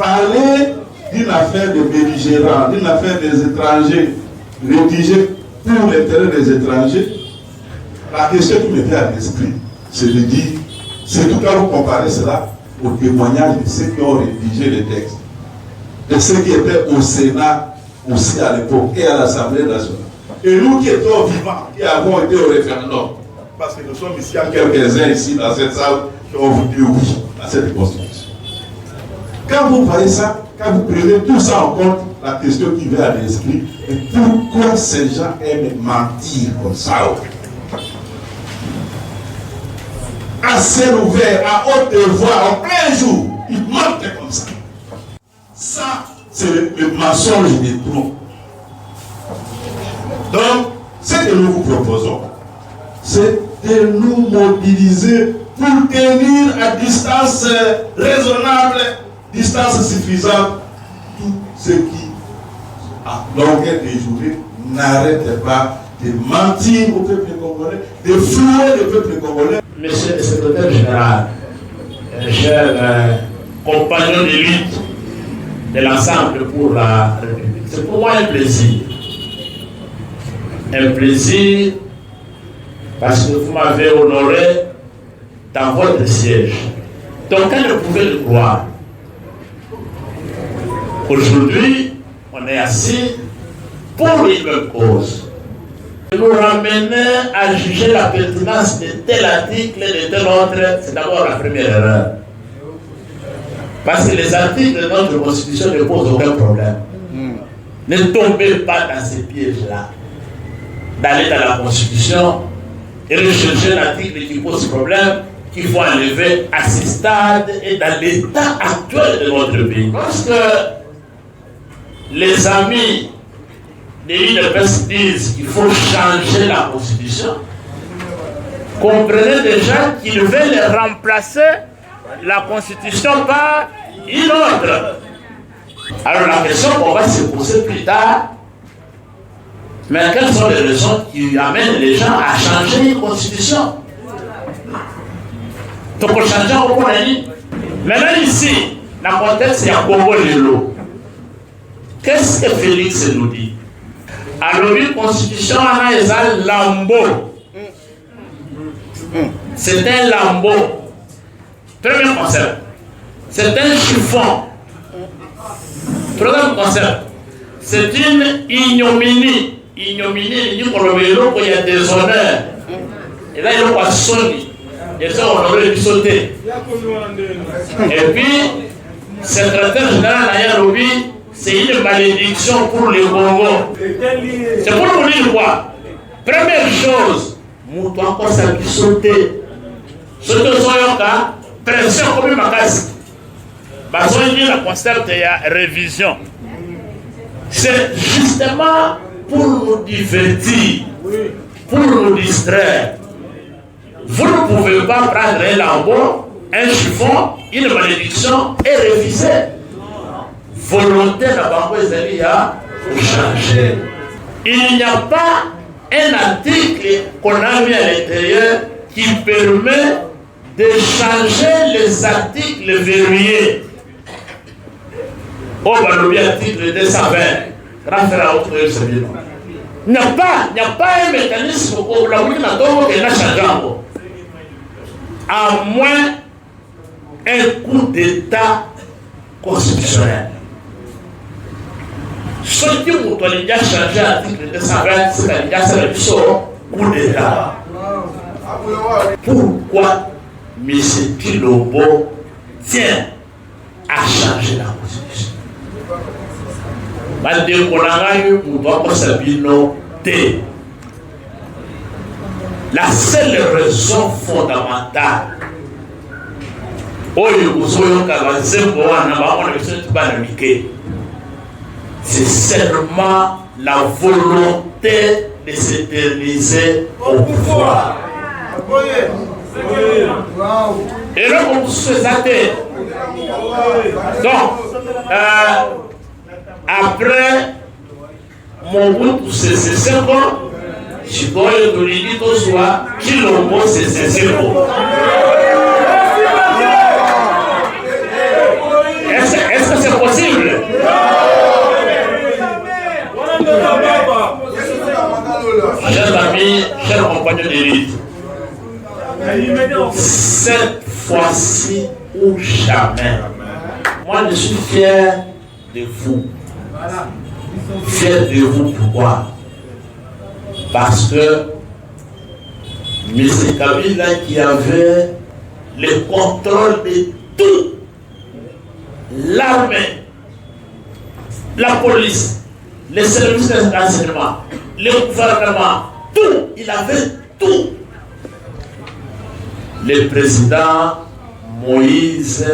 parler d'une affaire de belligérants, d'une affaire des étrangers, rédigée pour l'intérêt des étrangers, la question qui me vient à l'esprit, c'est de dire, c'est tout quand vous comparez cela au témoignage de ceux qui ont rédigé les textes, de ceux qui étaient au Sénat aussi à l'époque et à l'Assemblée nationale. Et nous qui étions vivants, qui avons été au référendum, parce que nous sommes ici à quelques-uns ici dans cette salle qui ont voté oui à cette constitution. Quand vous voyez ça, quand vous prenez tout ça en compte, la question qui vient à l'esprit est pourquoi ces gens aiment mentir comme ça? À ciel ouvert, à haute voix, en plein jour, ils mentent comme ça. Ça, c'est le mensonge des trous. Donc, ce que nous vous proposons, c'est de nous mobiliser pour tenir à distance raisonnable, distance suffisante, tout ce qui, à longueur des journées, n'arrête pas de mentir au peuple congolais, de flouer le peuple congolais. Monsieur le secrétaire général, cher compagnon de lutte de l'ensemble pour la République, c'est pour moi un plaisir. Un plaisir parce que vous m'avez honoré dans votre siège. Donc, quand vous pouvez le croire, aujourd'hui, on est assis pour une même cause. Nous ramener à juger la pertinence de tel article et de tel autre, c'est d'abord la première erreur. Parce que les articles de notre Constitution ne posent aucun problème. Ne tombez pas dans ces pièges-là. D'aller dans la Constitution et rechercher un article qui pose problème, qu'il faut enlever à ce stade et dans l'état actuel de notre pays. Parce que les amis de l'UDPS disent qu'il faut changer la Constitution, comprenez déjà qu'ils veulent remplacer la Constitution par une autre. Alors la question qu'on va se poser plus tard, mais quelles sont les raisons qui amènent les gens à changer une Constitution? Donc on change au Congo. Maintenant ici, dans le contexte, il y a Congo Lelo. Qu'est-ce que Félix nous dit? Alors, la Constitution a un lambeau. C'est un lambeau. Premier concept. C'est un chiffon. Troisième concept. C'est une ignominie. Ignominie, il dit qu'on il y a des honneurs. Et là, il y a un sonny. Et ça, on aurait dû sauter. Et puis, secrétaire général Nairobi, c'est une malédiction pour le Congo. C'est pour vous dire quoi? Première chose, nous devons encore sauter. Sauter au soyoka, pression comme ma casse. Parce qu'on dit le concept de la révision. C'est justement pour nous divertir, pour nous distraire. Vous ne pouvez pas prendre un lambeau, un chiffon, une malédiction et réviser. Volonté de Bango Ezalia pour changer. Il n'y a pas un article qu'on a mis à l'intérieur qui permet de changer les articles verrouillés. Au Balobi, article 220, il n'y a pas un mécanisme pour la oui qui n'a changé. À moins un coup d'État constitutionnel. Ce qui vous a changé l'article 220, c'est qu'il y a un coup d'État. Pourquoi M. Kilobo tient à changer la Constitution? La seule raison fondamentale, c'est seulement la volonté de s'éterniser au pouvoir. Et là, on se fait. Donc, après Mobutu Sese Seko, Chikoyo Tulidi Toswa, Chilombo Sese Seko. Est-ce que c'est fois-ci ou jamais. Moi, je suis fier de vous. Fier de vous, pourquoi? Parce que M. Kabila qui avait le contrôle de tout, l'armée, la police, les services de renseignement, le gouvernement, tout, il avait tout. Le président Moïse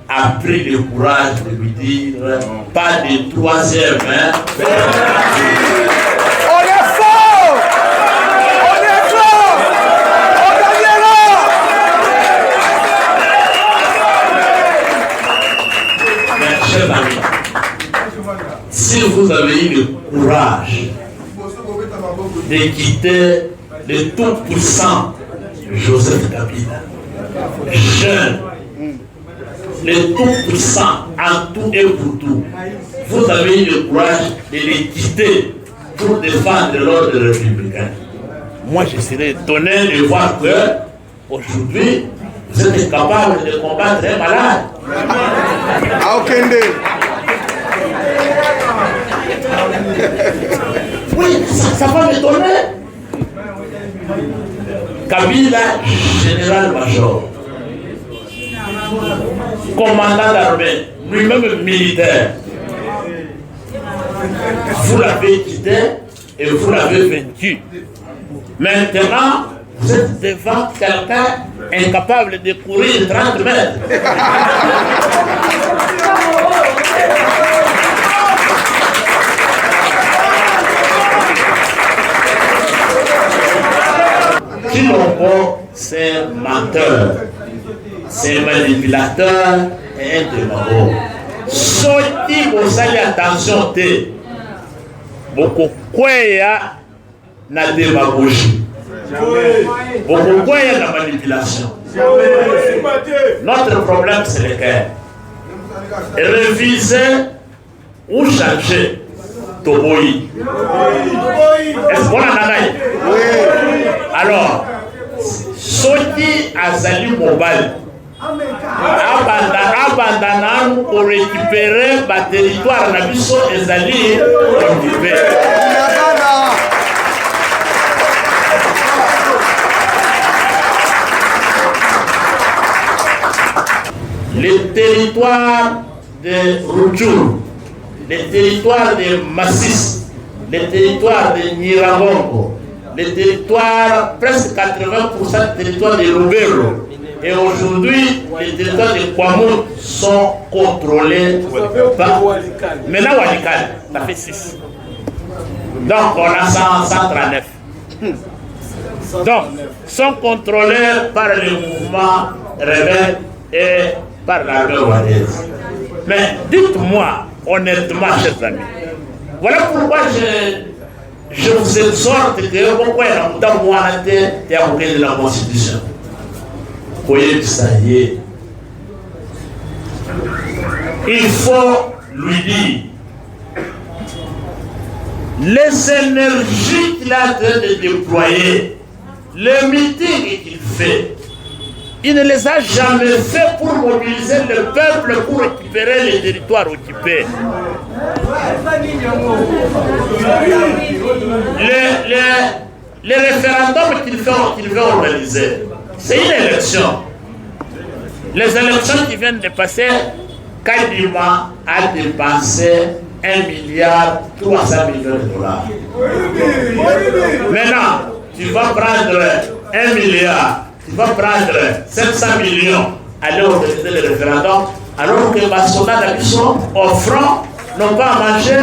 a pris le courage de lui dire pas de troisième. Hein. On est fort! On est fort! On gagnera! Mais chers amis, si vous avez eu le courage de quitter le tout-puissant Joseph Kabila, jeune, le tout-puissant en tout et pour tout, vous avez eu le courage de les quitter pour défendre l'ordre républicain. Moi, je serais étonné de voir que aujourd'hui, vous êtes capable de combattre un malade. Oui, ça va m'étonner. Kabila, général-major, commandant d'armée, lui-même militaire. Vous l'avez quitté et vous l'avez vaincu. Maintenant, vous êtes devant quelqu'un incapable de courir 30 mètres. Chilombo, c'est un menteur, c'est un manipulateur et un démagogue. Sorti pour ça, attention, beaucoup quoi na démagogie, beaucoup quoi na manipulation. Notre problème, c'est lequel? Réviser ou changer Toboyi. Est-ce qu'on a nanaï? Alors, Soti Azali Mobile, abandonné pour récupérer le territoire Nabiso Azali occupé. Le territoire de Rutshuru, le territoire de Massis, le territoire de Nyiragongo, le territoire, presque 80% du territoire de Lubero et aujourd'hui les territoires de Kwamo sont contrôlés par... Maintenant Walikale, ça fait 6. Donc on a 139. Donc, sont contrôlés par le mouvement rebelle et par l'armée rwandaise. Mais dites-moi honnêtement, chers amis, voilà pourquoi je vous exhorte que pourquoi il y a un mois de la Constitution. Voyez que ça y est. Il faut lui dire les énergies qu'il a en train de déployer, les meetings qu'il fait, il ne les a jamais fait pour mobiliser le peuple pour récupérer les territoires occupés. Les référendums qu'il veut organiser, c'est une élection. Les élections qui viennent de passer, Kadima a dépensé 1,3 milliard de dollars. Maintenant, tu vas prendre 1 milliard, tu vas prendre 700 millions, aller organiser le référendum, alors que Bassona d'Abisson, offrant, n'ont pas à manger,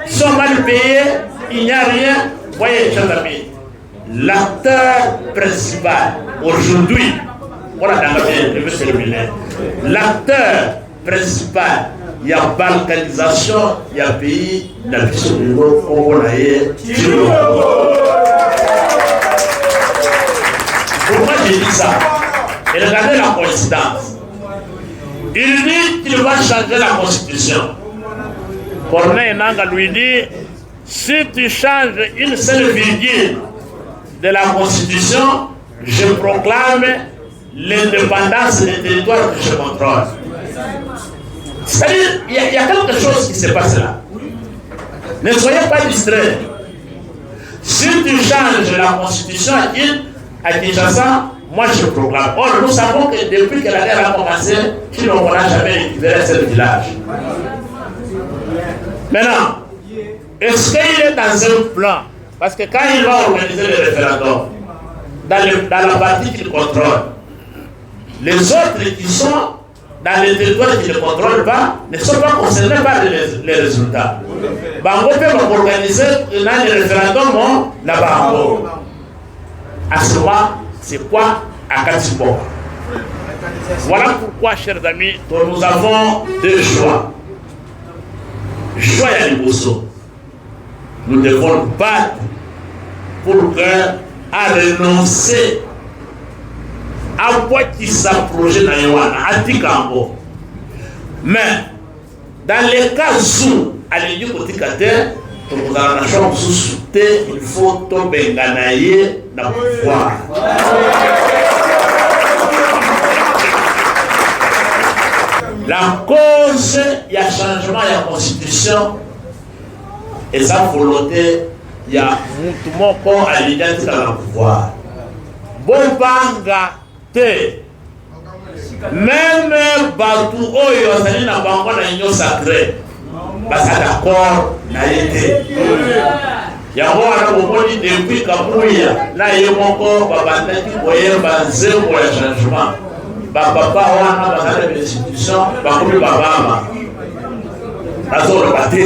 sont mal payés, il n'y a rien. Voyez, chers amis, l'acteur principal aujourd'hui, l'acteur principal, il y a balkanisation, il y a pays, d'Abisson, pourquoi j'ai dit ça? Et regardez la coïncidence. Il dit qu'il va changer la constitution. Corneille Nangaa lui dit, si tu changes une seule virgule de la constitution, je proclame l'indépendance des territoires que je contrôle. C'est-à-dire, il y a quelque chose qui se passe là. Ne soyez pas distraits. Si tu changes la constitution à Kinshasa, moi je proclame. Or, nous savons que depuis que la guerre a commencé, on n'a jamais récupéré ce village. Maintenant, est-ce qu'il est dans un plan? Parce que quand il va organiser le référendum, dans la partie qu'il contrôle, les autres qui sont dans les territoires qui ne contrôlent pas ne sont pas concernés par les résultats. Bango peut organiser un référendum là-bas. À ce moment, c'est quoi à Katibo? Voilà pourquoi, chers amis, nous avons deux choix. Choix à Liboso. Nous devons battre pour à renoncer à quoi qui s'approche dans Yoana, à Tikambo. Mais dans les cas où, à l'éducation côté nous avons souté, il faut tomber dans le pouvoir. La cause, il y a changement de la constitution et sa volonté, il y a tout le monde à l'identité dans le pouvoir. Bon banga te même Batou Oyo Sani na bango na union sacrée basa d'accord na été yango wana bomoni depuis Kabuya na ye moko babandaki koyeba nzembo ya changement bapapa wana bazala institution bakomi babama bazoloba te.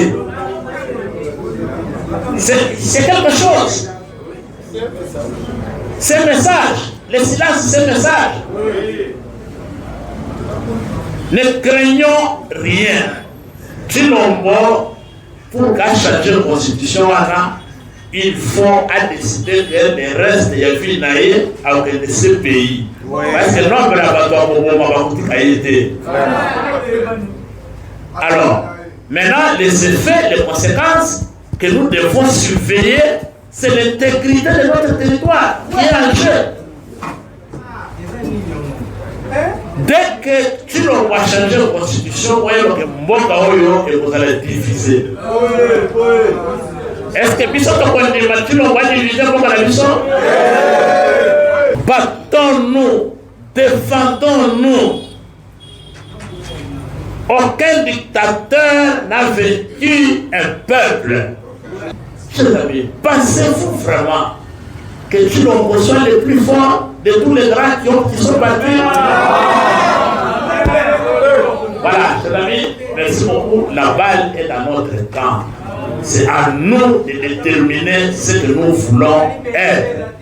C'est quelque chose. C'est un message. Le silence, c'est un message. Ne craignons rien. Chilombo, pour changer la constitution, il faut décider que le reste des villes de ce pays. Parce que non, alors, maintenant, les effets, les conséquences que nous devons surveiller, c'est l'intégrité de notre territoire qui est en jeu. Dès que tu vas changer la constitution, vous voyez que Mboka Oyo et vous allez diviser. Est-ce que tu vas diviser Mboka la mission? Battons-nous, défendons-nous. Aucun dictateur n'a vaincu un peuple. Chers amis, pensez-vous vraiment que Chilombo soit le plus fort de tous les grands qui sont battus? Voilà, chers amis, merci beaucoup. La balle est dans notre camp. C'est à nous de déterminer ce que nous voulons être.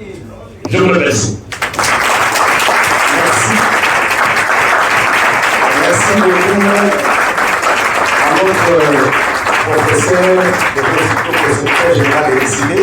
Je vous remercie. Merci beaucoup à notre professeur, le secrétaire général décidé.